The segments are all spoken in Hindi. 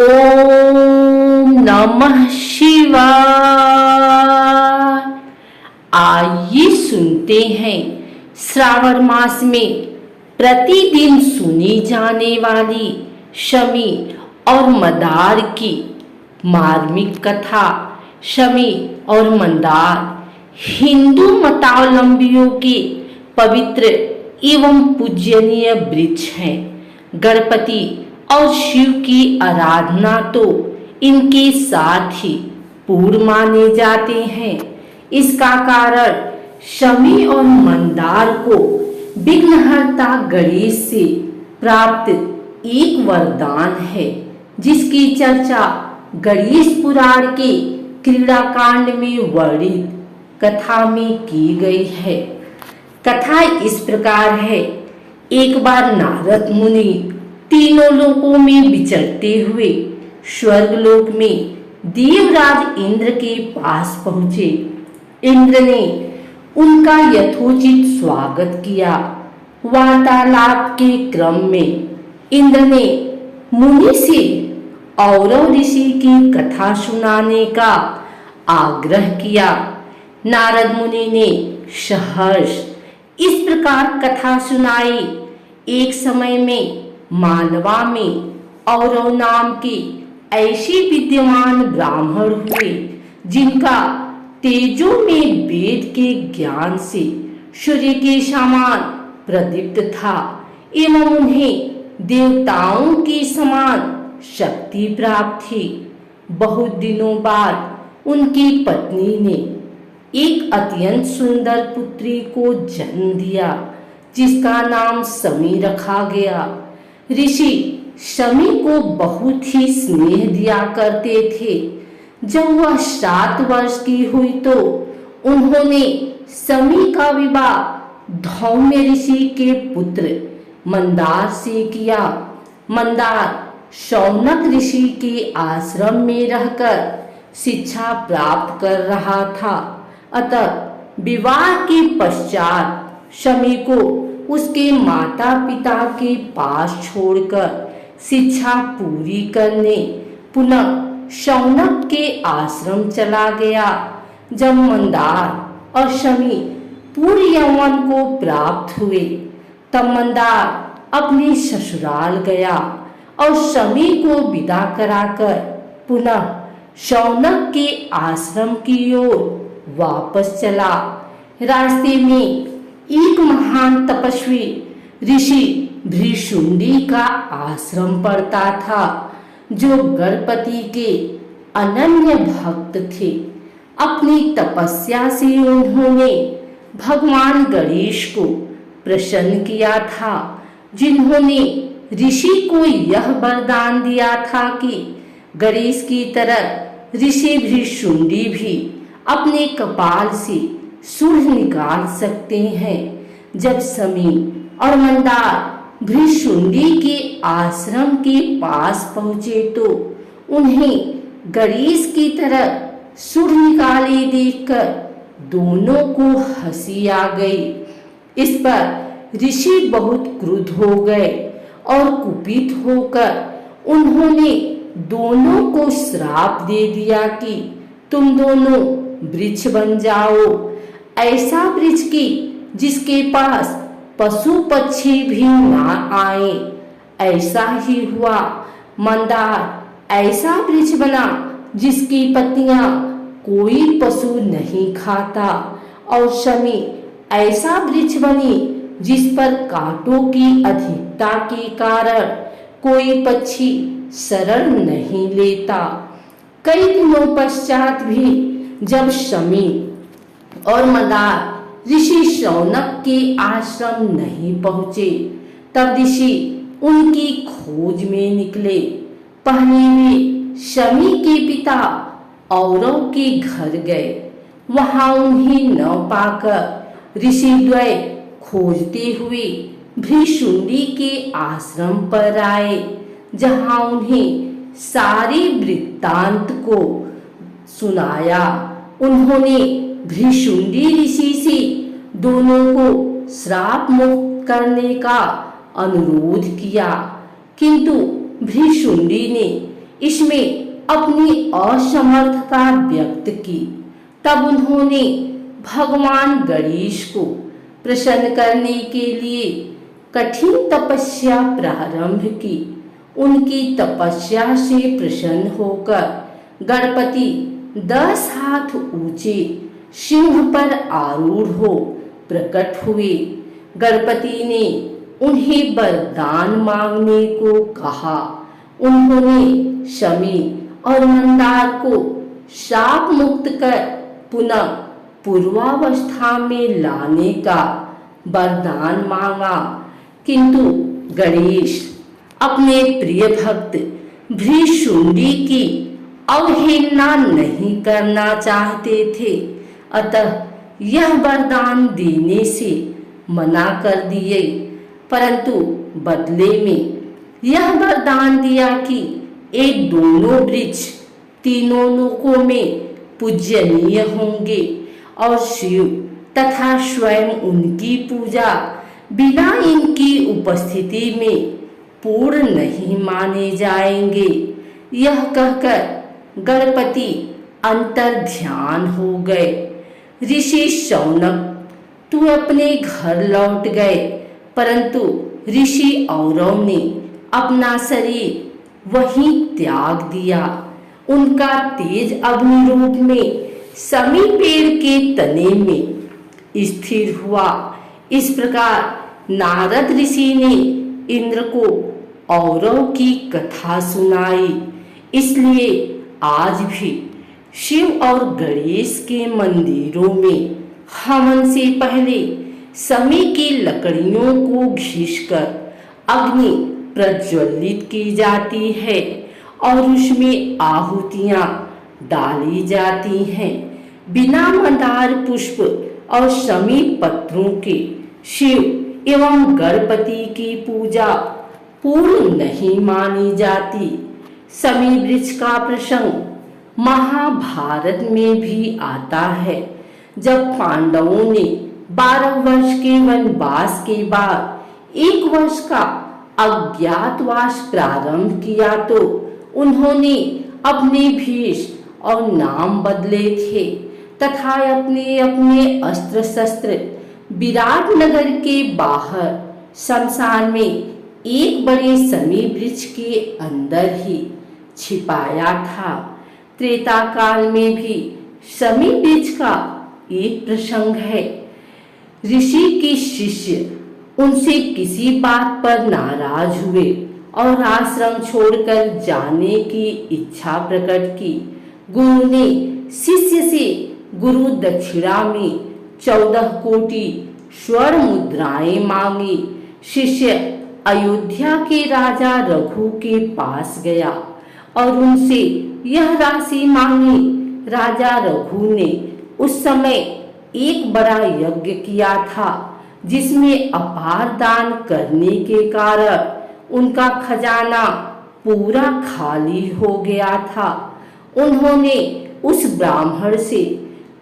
ओम नमः शिवाय। आइए सुनते हैं श्रावण मास में प्रतिदिन सुनी जाने वाली शमी और मंदार की मार्मिक कथा। शमी और मंदार हिंदू मतावलंबियों के पवित्र एवं पूजनीय वृक्ष हैं। गणपति और शिव की आराधना तो इनके साथ ही पूर्ण माने जाते हैं। इसका कारण शमी और मंदार को विघ्नहर्ता गणेश से प्राप्त एक वरदान है, जिसकी चर्चा गणेश पुराण के क्रीड़ाकांड में वर्णित कथा में की गई है। कथा इस प्रकार है। एक बार नारद मुनि तीनों लोकों में विचरते हुए स्वर्गलोक में देवराज इंद्र के पास पहुंचे। इंद्र ने उनका यथोचित स्वागत किया। वार्तालाप के क्रम में इंद्र ने मुनि से औरव ऋषि की कथा सुनाने का आग्रह किया। नारद मुनि ने सहर्ष इस प्रकार कथा सुनाई। एक समय में मालवा में औरव नाम के ऐसे विद्यमान ब्राह्मण हुए, जिनका तेजो में वेद के ज्ञान से सूर्य के समान प्रदीप्त था एवं उन्हें देवताओं के समान शक्ति प्राप्त थी। बहुत दिनों बाद उनकी पत्नी ने एक अत्यंत सुंदर पुत्री को जन्म दिया, जिसका नाम शमी रखा गया। ऋषि शमी को बहुत ही स्नेह दिया करते थे। जब वह 7 वर्ष की हुई तो उन्होंने शमी का विवाह धौम्य ऋषि के पुत्र मंदार से किया। मंदार शौनक ऋषि के आश्रम में रहकर शिक्षा प्राप्त कर रहा था। अतः विवाह के पश्चात शमी को उसके माता पिता के पास छोड़कर शिक्षा पूरी करने पुनः शौनक के आश्रम चला गया। जब मंदार और शमी पूर्ण यौवन को प्राप्त हुए, तब मंदार अपने ससुराल गया और शमी को विदा कराकर पुनः शौनक के आश्रम की ओर वापस चला। रास्ते में एक महान तपस्वी ऋषि भृशुंडी का आश्रम पड़ता था, जो गणपति के अनन्य भक्त थे। अपनी तपस्या से उन्होंने भगवान गणेश को प्रसन्न किया था, जिन्होंने ऋषि को यह वरदान दिया था कि गणेश की तरह ऋषि भृशुंडी भी अपने कपाल से सूर्य निकाल सकते हैं। जब शमी और मंदार भृशुंडी के आश्रम के पास पहुंचे तो उन्हें गणेश की तरह सूर्य निकाले देखकर दोनों को हंसी आ गई। इस पर ऋषि बहुत क्रुद्ध हो गए और कुपित होकर उन्होंने दोनों को श्राप दे दिया कि तुम दोनों वृक्ष बन जाओ, ऐसा वृक्ष की जिसके पास पशु पक्षी भी ना आए। ऐसा ही हुआ। मंदार ऐसा वृक्ष बना जिसकी पत्तियां कोई पशु नहीं खाता, और शमी ऐसा वृक्ष बनी जिस पर कांटों की अधिकता के कारण कोई पक्षी शरण नहीं लेता। कई दिनों पश्चात भी जब शमी और मंदार ऋषि शौनक के आश्रम नहीं पहुंचे, तब ऋषि उनकी खोज में निकले। पहले वे शमी के पिता औरव के घर गए। वहां उन्हें न पाकर ऋषि द्वय खोजते हुए भृशुंडी के आश्रम पर आए, जहां उन्हें सारे वृत्तांत को सुनाया। उन्होंने भृशुंडी ऋषि से दोनों को श्राप मुक्त करने का अनुरोध किया, किंतु भृशुंडी ने इसमें अपनी असमर्थता व्यक्त की। तब उन्होंने भगवान गणेश को प्रसन्न करने के लिए कठिन तपस्या प्रारंभ की। उनकी तपस्या से प्रसन्न होकर गणपति 10 हाथ ऊंचे सिंह पर आरूढ़ हो प्रकट हुए। गणपति ने उन्हें वरदान मांगने को कहा। उन्होंने शमी और मंदार को शाप मुक्त कर पुनः पूर्वावस्था में लाने का वरदान मांगा, किंतु गणेश अपने प्रिय भक्त भृशुंडी की अवहेलना नहीं करना चाहते थे, अतः यह वरदान देने से मना कर दिए। परंतु बदले में यह वरदान दिया कि एक दोनों वृक्ष तीनों लोकों में पूजनीय होंगे और शिव तथा स्वयं उनकी पूजा बिना इनकी उपस्थिति में पूर्ण नहीं माने जाएंगे। यह कहकर गणपति अंतर ध्यान हो गए। ऋषि शौनक तू अपने घर लौट गए, परंतु ऋषि औरव ने अपना शरीर वहीं त्याग दिया। उनका तेज अग्नि रूप में शमी पेड़ के तने में स्थिर हुआ। इस प्रकार नारद ऋषि ने इंद्र को औरव की कथा सुनाई। इसलिए आज भी शिव और गणेश के मंदिरों में हवन से पहले शमी की लकड़ियों को घिसकर अग्नि प्रज्वलित की जाती है और उसमें आहुतियां डाली जाती हैं। बिना मंदार पुष्प और शमी पत्रों के शिव एवं गणपति की पूजा पूर्ण नहीं मानी जाती। शमी वृक्ष का प्रसंग महाभारत में भी आता है। जब पांडवों ने 12 वर्ष के वनवास के बाद 1 वर्ष का अज्ञातवास प्रारंभ किया तो उन्होंने अपने भेष और नाम बदले थे तथा अपने अपने अस्त्र शस्त्र विराट नगर के बाहर शमशान में एक बड़े शमी वृक्ष के अंदर ही छिपाया था। त्रेता काल में भी शमी वृक्ष का एक प्रसंग है। ऋषि के शिष्य उनसे किसी बात पर नाराज हुए और आश्रम छोड़कर जाने की इच्छा प्रकट की। गुरु ने शिष्य से गुरु दक्षिणा में 14 कोटि स्वर्ण मुद्राएं मांगी। शिष्य अयोध्या के राजा रघु के पास गया और उनसे यह राशि मांगी। राजा रघु ने उस समय एक बड़ा यज्ञ किया था, जिसमें अपार दान करने के कारण उनका खजाना पूरा खाली हो गया था। उन्होंने उस ब्राह्मण से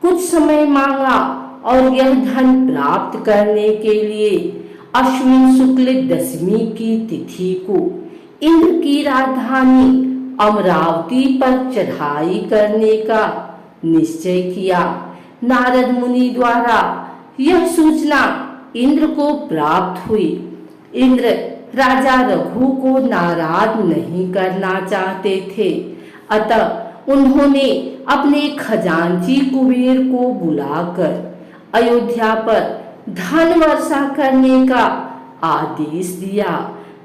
कुछ समय मांगा और यह धन प्राप्त करने के लिए अश्विन शुक्ल दशमी की तिथि को इंद्र की राजधानी अमरावती पर चढ़ाई करने का निश्चय किया। नारद मुनि द्वारा यह सूचना इंद्र को प्राप्त हुई। इंद्र राजा रघु को नाराज नहीं करना चाहते थे, अतः उन्होंने अपने खजांची कुबेर को बुलाकर अयोध्या पर धन वर्षा करने का आदेश दिया।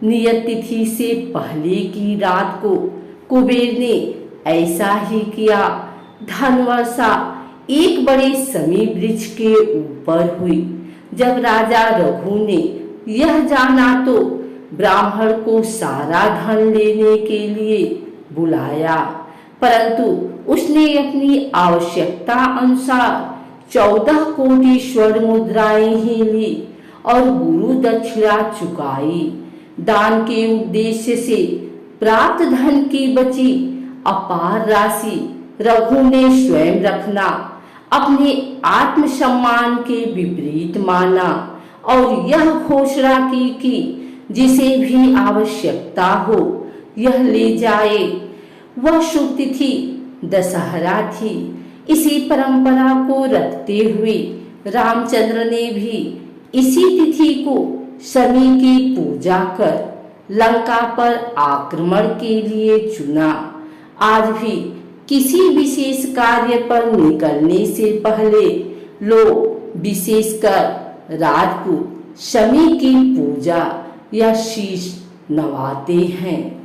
नियत तिथि से पहले की रात को कुबेर ने ऐसा ही किया। धन वर्षा एक बड़े शमी वृक्ष के ऊपर हुई। जब राजा रघु ने यह जाना तो ब्राह्मण को सारा धन लेने के लिए बुलाया, परंतु उसने अपनी आवश्यकता अनुसार 14 कोटि स्वर्ण मुद्राएं ही ली और गुरु दक्षिणा चुकाई। दान के उद्देश्य से प्राप्त धन की बची अपार राशि रघु ने स्वयं रखना अपने आत्मसम्मान के विपरीत माना और यह घोषणा की कि जिसे भी आवश्यकता हो यह ले जाए। वह शुभ तिथि दशहरा थी। इसी परंपरा को रखते हुए रामचंद्र ने भी इसी तिथि को शमी की पूजा कर लंका पर आक्रमण के लिए चुना। आज भी किसी विशेष कार्य पर निकलने से पहले लोग विशेषकर रात को शमी की पूजा या शीश नवाते हैं।